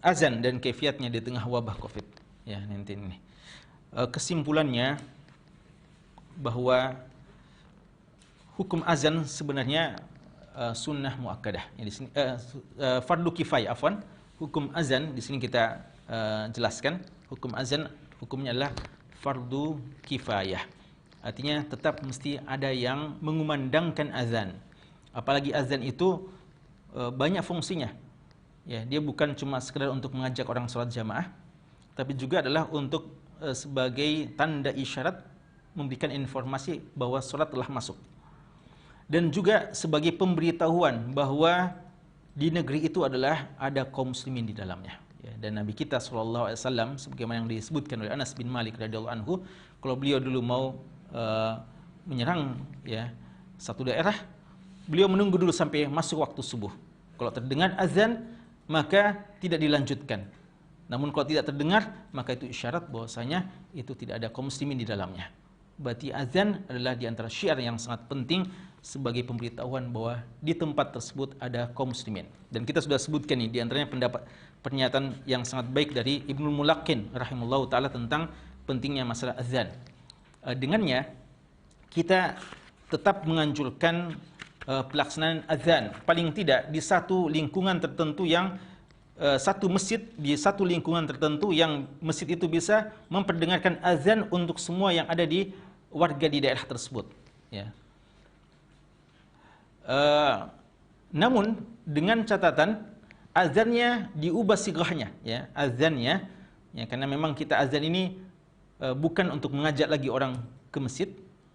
azan dan kaifiatnya di tengah wabah Covid ya nanti ini. Kesimpulannya bahwa hukum azan sebenarnya sunnah muakkadah. Ya, di sini fardu kifayah afwan. Hukum azan di sini kita jelaskan, hukum azan hukumnya adalah fardu kifayah. Artinya tetap mesti ada yang mengumandangkan azan. Apalagi azan itu banyak fungsinya. Ya, dia bukan cuma sekedar untuk mengajak orang salat jamaah, tapi juga adalah untuk sebagai tanda isyarat memberikan informasi bahwa salat telah masuk. Dan juga sebagai pemberitahuan bahwa di negeri itu adalah ada kaum muslimin di dalamnya. Ya, dan Nabi kita SAW sebagaimana yang disebutkan oleh Anas bin Malik radhiyallahu anhu, kalau beliau dulu mau menyerang ya satu daerah, beliau menunggu dulu sampai masuk waktu subuh. Kalau terdengar azan, maka tidak dilanjutkan. Namun kalau tidak terdengar, maka itu isyarat bahwasanya itu tidak ada kaum muslimin di dalamnya. Berarti azan adalah di antara syiar yang sangat penting sebagai pemberitahuan bahwa di tempat tersebut ada kaum muslimin. Dan kita sudah sebutkan ini di antaranya pernyataan yang sangat baik dari Ibnu Mulaqqin rahimahullahu taala tentang pentingnya masalah azan. Dengannya kita tetap menganjurkan pelaksanaan azan paling tidak di satu lingkungan tertentu yang satu masjid di satu lingkungan tertentu yang masjid itu bisa memperdengarkan azan untuk semua yang ada di warga di daerah tersebut ya. Namun dengan catatan azannya diubah sighahnya ya, azannya ya, karena memang kita azan ini bukan untuk mengajak lagi orang ke masjid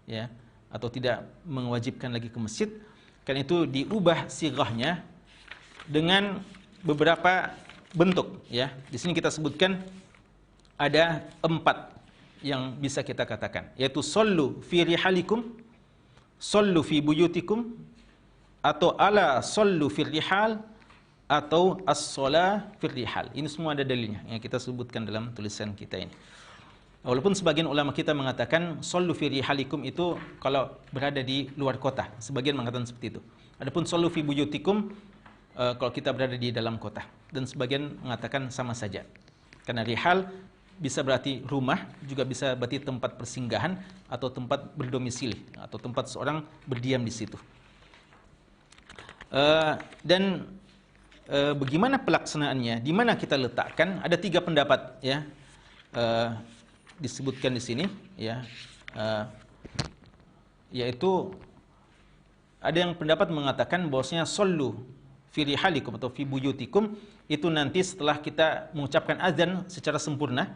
ya, atau tidak mewajibkan lagi ke masjid, karena itu diubah sighahnya dengan beberapa bentuk ya. Di sini kita sebutkan ada 4 yang bisa kita katakan, yaitu sallu fi rihalikum, sallu fi buyutikum, atau ala sallu fir rihal, atau as-shalah fir rihal. Ini semua ada dalilnya yang kita sebutkan dalam tulisan kita ini. Walaupun sebagian ulama kita mengatakan sallu fi rihalikum itu kalau berada di luar kota, sebagian mengatakan seperti itu. Adapun sallu fi buyutikum kalau kita berada di dalam kota, dan sebagian mengatakan sama saja. Karena rihal bisa berarti rumah, juga bisa berarti tempat persinggahan atau tempat berdomisili atau tempat seorang berdiam di situ. Dan bagaimana pelaksanaannya? Di mana kita letakkan? Ada 3 pendapat ya. Disebutkan di sini ya. Yaitu ada yang pendapat mengatakan bahwasanya sallu fi rihalikum atau fi buyutikum itu nanti setelah kita mengucapkan azan secara sempurna,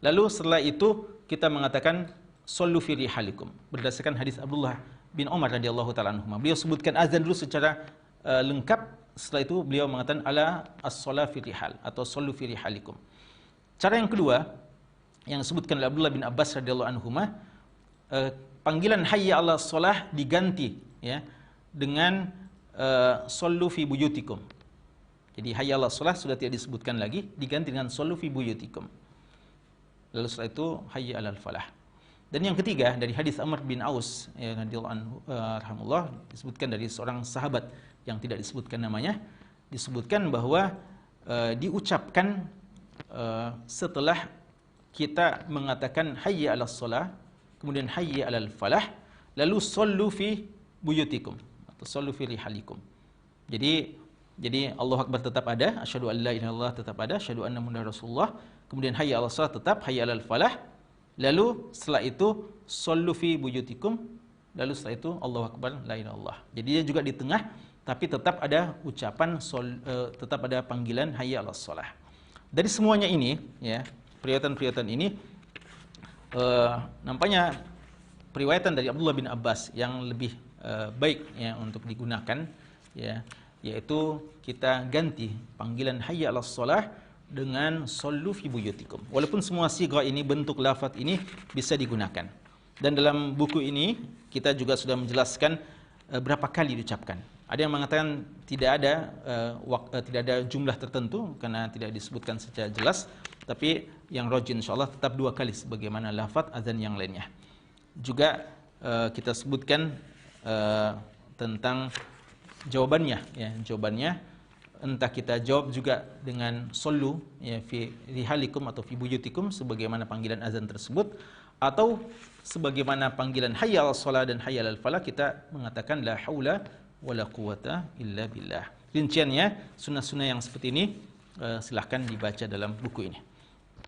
lalu setelah itu kita mengatakan sallu fi rihalikum berdasarkan hadis Abdullah bin Umar radhiyallahu taala anhu. Beliau sebutkan azan dulu secara lengkap, setelah itu beliau mengatakan ala as-shalah fi rihal atau sallu fi rihalikum. Cara yang kedua yang disebutkan oleh Abdullah bin Abbas radhiyallahu anhuma, panggilan hayya 'alas shalah diganti ya dengan sallu fi buyutikum. Jadi hayya 'alas shalah sudah tidak disebutkan lagi, diganti dengan sallu fi buyutikum. Lalu setelah itu hayya 'alal falah. Dan yang ketiga dari hadis Amr bin Aus ya radhiyallahu anhu rahimahullah, disebutkan dari seorang sahabat yang tidak disebutkan namanya, disebutkan bahwa diucapkan setelah kita mengatakan hayya 'alas shalah, kemudian hayya 'alal falah, lalu sallu fi buyutikum atau sallu fi rihalikum. Jadi Allahu Akbar tetap ada, asyhadu an la ilaha illallah tetap ada, asyhadu anna muhammadar rasulullah, kemudian hayya 'alas shalah tetap, hayya 'alal falah, lalu setelah itu sallu fi buyutikum, lalu setelah itu Allahu Akbar la ilaha illallah. Jadi dia juga di tengah, tapi tetap ada ucapan tetap ada panggilan hayya 'alas shalah. Dari semuanya ini ya, periwayatan ini nampaknya periwayatan dari Abdullah bin Abbas yang lebih baik ya untuk digunakan ya, yaitu kita ganti panggilan hayya 'alas shalah dengan sallu fi buyutikum. Walaupun semua sighah ini, bentuk lafaz ini bisa digunakan. Dan dalam buku ini kita juga sudah menjelaskan berapa kali diucapkan. Ada yang mengatakan tidak ada jumlah tertentu karena tidak disebutkan secara jelas, tapi yang rajih insyaallah tetap 2 kali sebagaimana lafaz azan yang lainnya. Juga kita sebutkan tentang jawabannya ya, jawabannya entah kita jawab juga dengan sallu ya fi rihalikum atau fi buyutikum sebagaimana panggilan azan tersebut, atau sebagaimana panggilan hayya 'alas shalah dan hayya 'alal falah kita mengatakan la haula wala quwata illa billah. Rinciannya sunnah-sunnah yang seperti ini silahkan dibaca dalam buku ini.